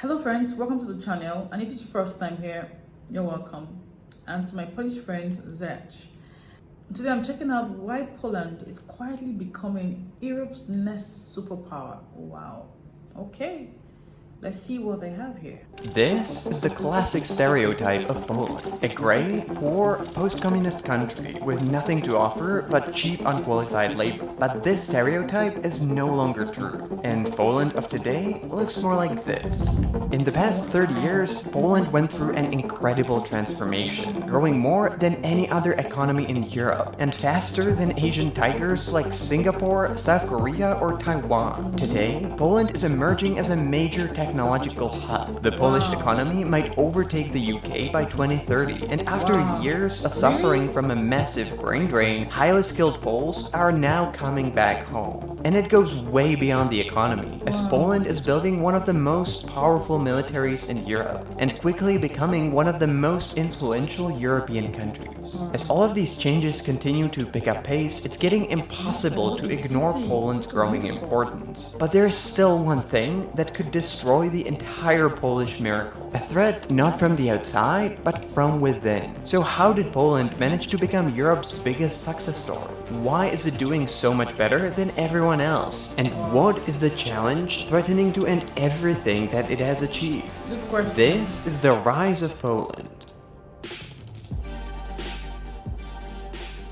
Hello friends, welcome to the channel, and if it's your first time here, you're welcome. And to my Polish friend Zech. Today I'm checking out why Poland is quietly becoming Europe's next superpower. Wow. Okay, let's see what they have here. This is the classic stereotype of Poland. A grey, poor, post-communist country with nothing to offer but cheap, unqualified labor. But this stereotype is no longer true, and Poland of today looks more like this. In the past 30 years, Poland went through an incredible transformation, growing more than any other economy in Europe, and faster than Asian tigers like Singapore, South Korea, or Taiwan. Today, Poland is emerging as a major technological hub. The Polish economy might overtake the UK by 2030, and after years of suffering from a massive brain drain, highly skilled Poles are now coming back home. And it goes way beyond the economy, as Poland is building one of the most powerful militaries in Europe, and quickly becoming one of the most influential European countries. As all of these changes continue to pick up pace, it's getting impossible to ignore Poland's growing importance. But there is still one thing that could destroy the entire Polish miracle. A threat not from the outside, but from within. So how did Poland manage to become Europe's biggest success story? Why is it doing so much better than everyone else? And what is the challenge threatening to end everything that it has achieved? Good question. This is the rise of Poland.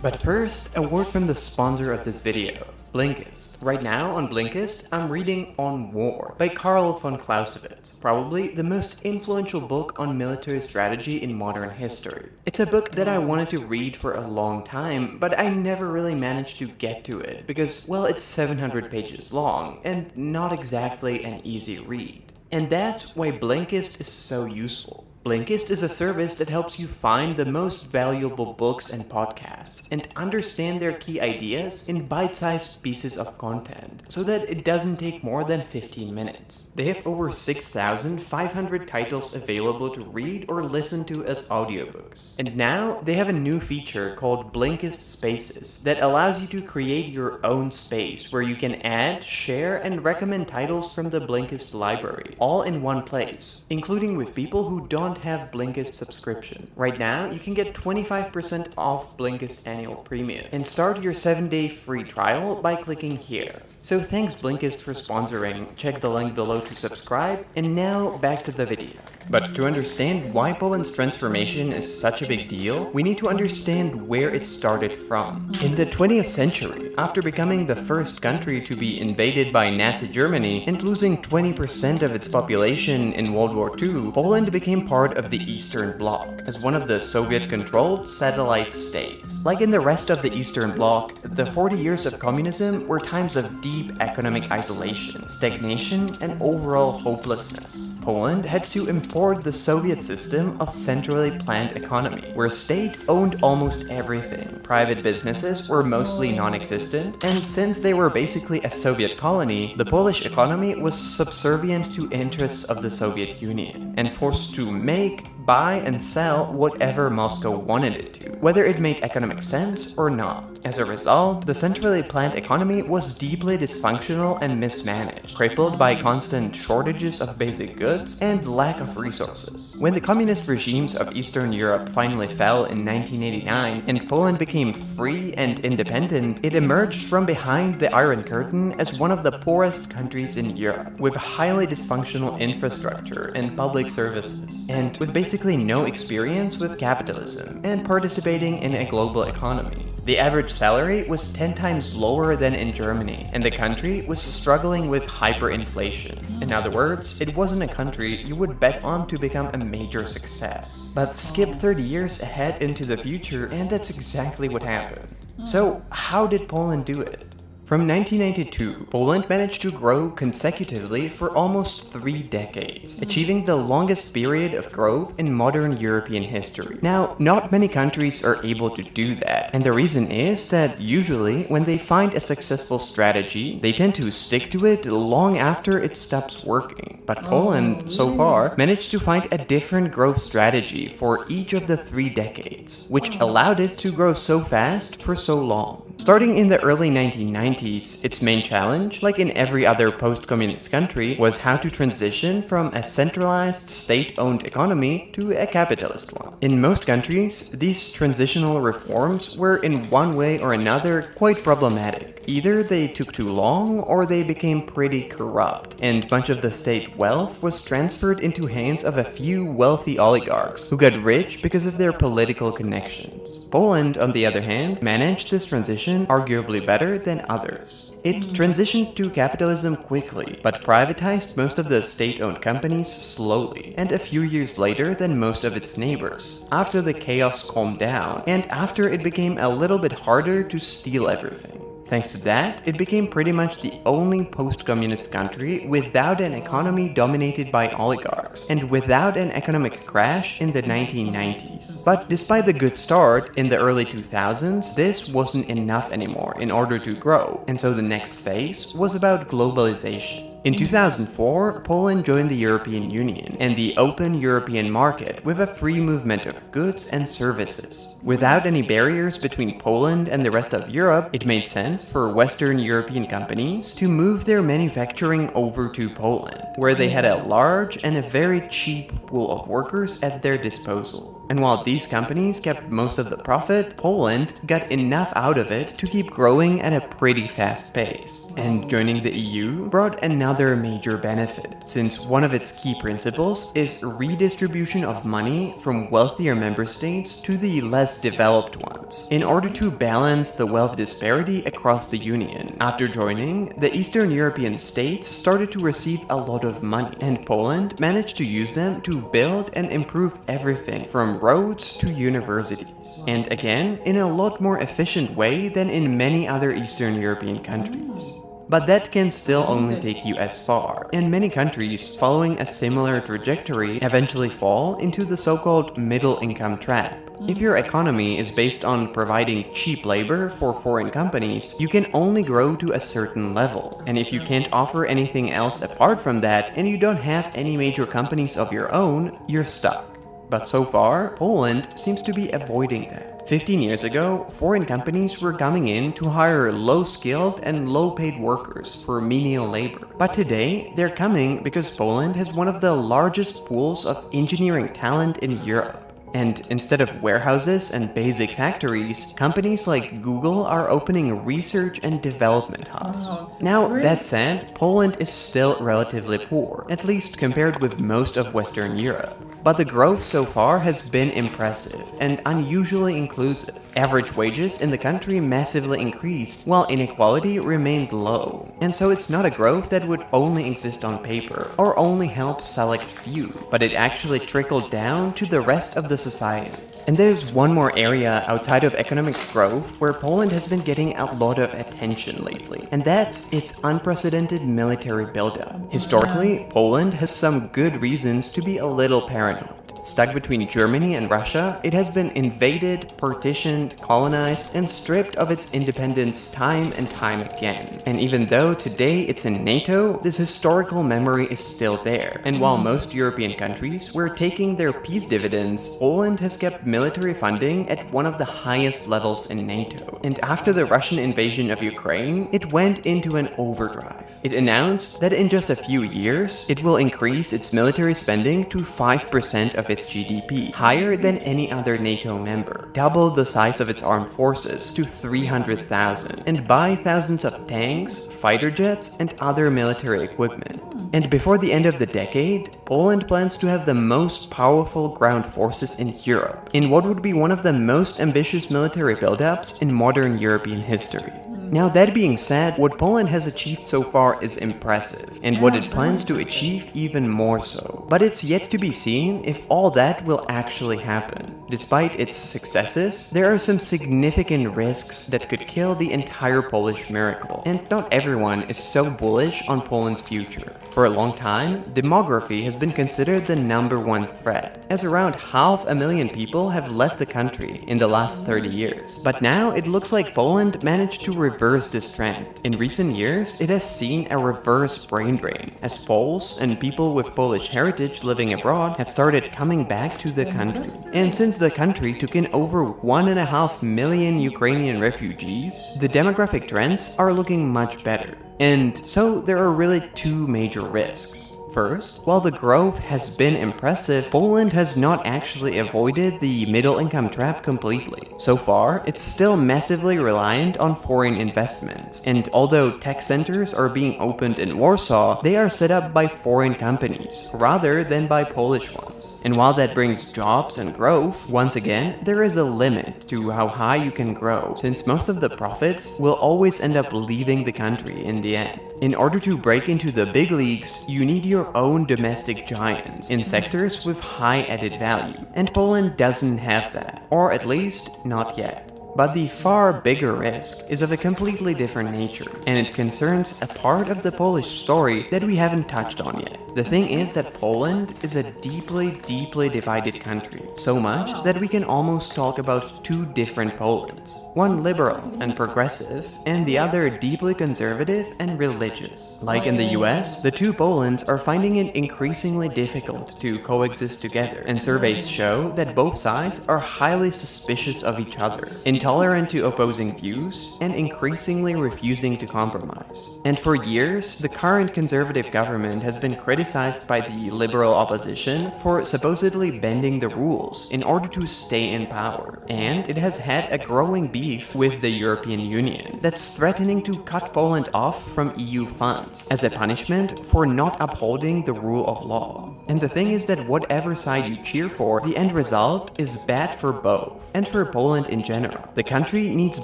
But first, a word from the sponsor of this video, Blinkist. Right now on Blinkist, I'm reading On War by Karl von Clausewitz, probably the most influential book on military strategy in modern history. It's a book that I wanted to read for a long time, but I never really managed to get to it because, well, it's 700 pages long and not exactly an easy read. And that's why Blinkist is so useful. Blinkist is a service that helps you find the most valuable books and podcasts and understand their key ideas in bite-sized pieces of content so that it doesn't take more than 15 minutes. They have over 6,500 titles available to read or listen to as audiobooks. And now they have a new feature called Blinkist Spaces that allows you to create your own space where you can add, share, and recommend titles from the Blinkist library, all in one place, including with people who don't have Blinkist subscription. Right now, you can get 25% off Blinkist annual premium and start your 7-day free trial by clicking here. So thanks Blinkist for sponsoring, check the link below to subscribe, and now back to the video. But to understand why Poland's transformation is such a big deal, we need to understand where it started from. In the 20th century, after becoming the first country to be invaded by Nazi Germany and losing 20% of its population in World War II, Poland became part of the Eastern Bloc, as one of the Soviet-controlled satellite states. Like in the rest of the Eastern Bloc, the 40 years of communism were times of deep economic isolation, stagnation, and overall hopelessness. Poland had to import the Soviet system of centrally planned economy, where state owned almost everything. Private businesses were mostly non-existent, and since they were basically a Soviet colony, the Polish economy was subservient to interests of the Soviet Union, and forced to make, buy, and sell whatever Moscow wanted it to, whether it made economic sense or not. As a result, the centrally planned economy was deeply dysfunctional and mismanaged, crippled by constant shortages of basic goods and lack of resources. When the communist regimes of Eastern Europe finally fell in 1989 and Poland became free and independent, it emerged from behind the Iron Curtain as one of the poorest countries in Europe, with highly dysfunctional infrastructure and public services, and with basically no experience with capitalism and participating in a global economy. The average salary was 10 times lower than in Germany, and the country was struggling with hyperinflation. In other words, it wasn't a country you would bet on to become a major success. But skip 30 years ahead into the future, and that's exactly what happened. So, how did Poland do it? From 1992, Poland managed to grow consecutively for almost 3 decades, achieving the longest period of growth in modern European history. Now, not many countries are able to do that, and the reason is that usually when they find a successful strategy, they tend to stick to it long after it stops working. But Poland, so far, managed to find a different growth strategy for each of the 3 decades, which allowed it to grow so fast for so long. Starting in the early 1990s, its main challenge, like in every other post-communist country, was how to transition from a centralized, state-owned economy to a capitalist one. In most countries, these transitional reforms were in one way or another quite problematic. Either they took too long, or they became pretty corrupt, and much of the state wealth was transferred into hands of a few wealthy oligarchs who got rich because of their political connections. Poland, on the other hand, managed this transition arguably better than others. It transitioned to capitalism quickly, but privatized most of the state-owned companies slowly, and a few years later than most of its neighbors, after the chaos calmed down, and after it became a little bit harder to steal everything. Thanks to that, it became pretty much the only post-communist country without an economy dominated by oligarchs, and without an economic crash in the 1990s. But despite the good start, in the early 2000s, this wasn't enough anymore in order to grow, and so the next phase was about globalization. In 2004, Poland joined the European Union and the open European market with a free movement of goods and services. Without any barriers between Poland and the rest of Europe, it made sense for Western European companies to move their manufacturing over to Poland, where they had a large and a very cheap pool of workers at their disposal. And while these companies kept most of the profit, Poland got enough out of it to keep growing at a pretty fast pace. And joining the EU brought another major benefit, since one of its key principles is redistribution of money from wealthier member states to the less developed ones, in order to balance the wealth disparity across the Union. After joining, the Eastern European states started to receive a lot of money, and Poland managed to use them to build and improve everything from roads to universities. And again, in a lot more efficient way than in many other Eastern European countries. But that can still only take you as far, and many countries following a similar trajectory eventually fall into the so-called middle-income trap. If your economy is based on providing cheap labor for foreign companies, you can only grow to a certain level. And if you can't offer anything else apart from that, and you don't have any major companies of your own, you're stuck. But so far, Poland seems to be avoiding that. 15 years ago, foreign companies were coming in to hire low-skilled and low-paid workers for menial labor. But today, they're coming because Poland has one of the largest pools of engineering talent in Europe. And instead of warehouses and basic factories, companies like Google are opening research and development hubs. Now, that said, Poland is still relatively poor, at least compared with most of Western Europe. But the growth so far has been impressive and unusually inclusive. Average wages in the country massively increased, while inequality remained low. And so it's not a growth that would only exist on paper, or only help select few, but it actually trickled down to the rest of the society. And there's one more area outside of economic growth where Poland has been getting a lot of attention lately, and that's its unprecedented military buildup. Historically, Poland has some good reasons to be a little paranoid. Stuck between Germany and Russia, it has been invaded, partitioned, colonized, and stripped of its independence time and time again. And even though today it's in NATO, this historical memory is still there. And while most European countries were taking their peace dividends, Poland has kept military funding at one of the highest levels in NATO. And after the Russian invasion of Ukraine, it went into an overdrive. It announced that in just a few years, it will increase its military spending to 5% of its GDP, higher than any other NATO member, double the size of its armed forces to 300,000, and buy thousands of tanks, fighter jets, and other military equipment. And before the end of the decade, Poland plans to have the most powerful ground forces in Europe, in what would be one of the most ambitious military buildups in modern European history. Now, that being said, what Poland has achieved so far is impressive, and what it plans to achieve even more so. But it's yet to be seen if all that will actually happen. Despite its successes, there are some significant risks that could kill the entire Polish miracle, and not everyone is so bullish on Poland's future. For a long time, demography has been considered the #1 threat, as around 500,000 people have left the country in the last 30 years. But now it looks like Poland managed to reverse this trend. In recent years, it has seen a reverse brain drain, as Poles and people with Polish heritage heritage living abroad have started coming back to the country. And since the country took in over 1.5 million Ukrainian refugees, the demographic trends are looking much better. And so there are really two major risks. First, while the growth has been impressive, Poland has not actually avoided the middle-income trap completely. So far, it's still massively reliant on foreign investments, and although tech centers are being opened in Warsaw, they are set up by foreign companies, rather than by Polish ones. And while that brings jobs and growth, once again, there is a limit to how high you can grow, since most of the profits will always end up leaving the country in the end. In order to break into the big leagues, you need your own domestic giants in sectors with high added value, and Poland doesn't have that, or at least not yet. But the far bigger risk is of a completely different nature, and it concerns a part of the Polish story that we haven't touched on yet. The thing is that Poland is a deeply divided country, so much that we can almost talk about two different Polands. One liberal and progressive, and the other deeply conservative and religious. Like in the US, the two Polands are finding it increasingly difficult to coexist together, and surveys show that both sides are highly suspicious of each other, intolerant to opposing views, and increasingly refusing to compromise. And for years, the current conservative government has been criticized by the liberal opposition for supposedly bending the rules in order to stay in power. And it has had a growing beef with the European Union that's threatening to cut Poland off from EU funds as a punishment for not upholding the rule of law. And the thing is that whatever side you cheer for, the end result is bad for both, and for Poland in general. The country needs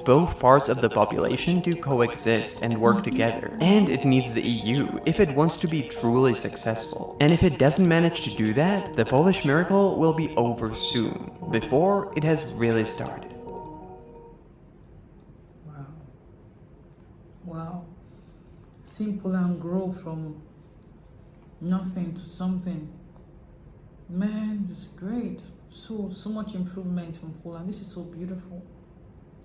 both parts of the population to coexist and work together, and it needs the EU if it wants to be truly successful. And if it doesn't manage to do that, the Polish miracle will be over soon, before it has really started. Wow. Wow. Seeing Poland grow from nothing to something. Man, it's great. So much improvement from Poland. This is so beautiful.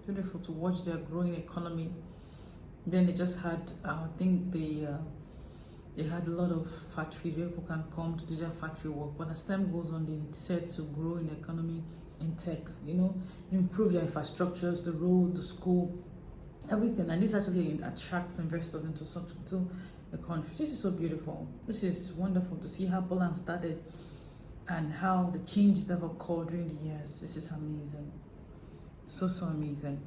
Beautiful to watch their growing economy. Then they just had, I think they had a lot of factories where people can come to do their factory work. But as time goes on, they set to grow in the economy and tech, improve their infrastructures, the road, the school, everything. And this actually attracts investors into the country. This is so beautiful. This is wonderful to see how Poland started and how the changes that have occurred during the years. This is amazing. So amazing.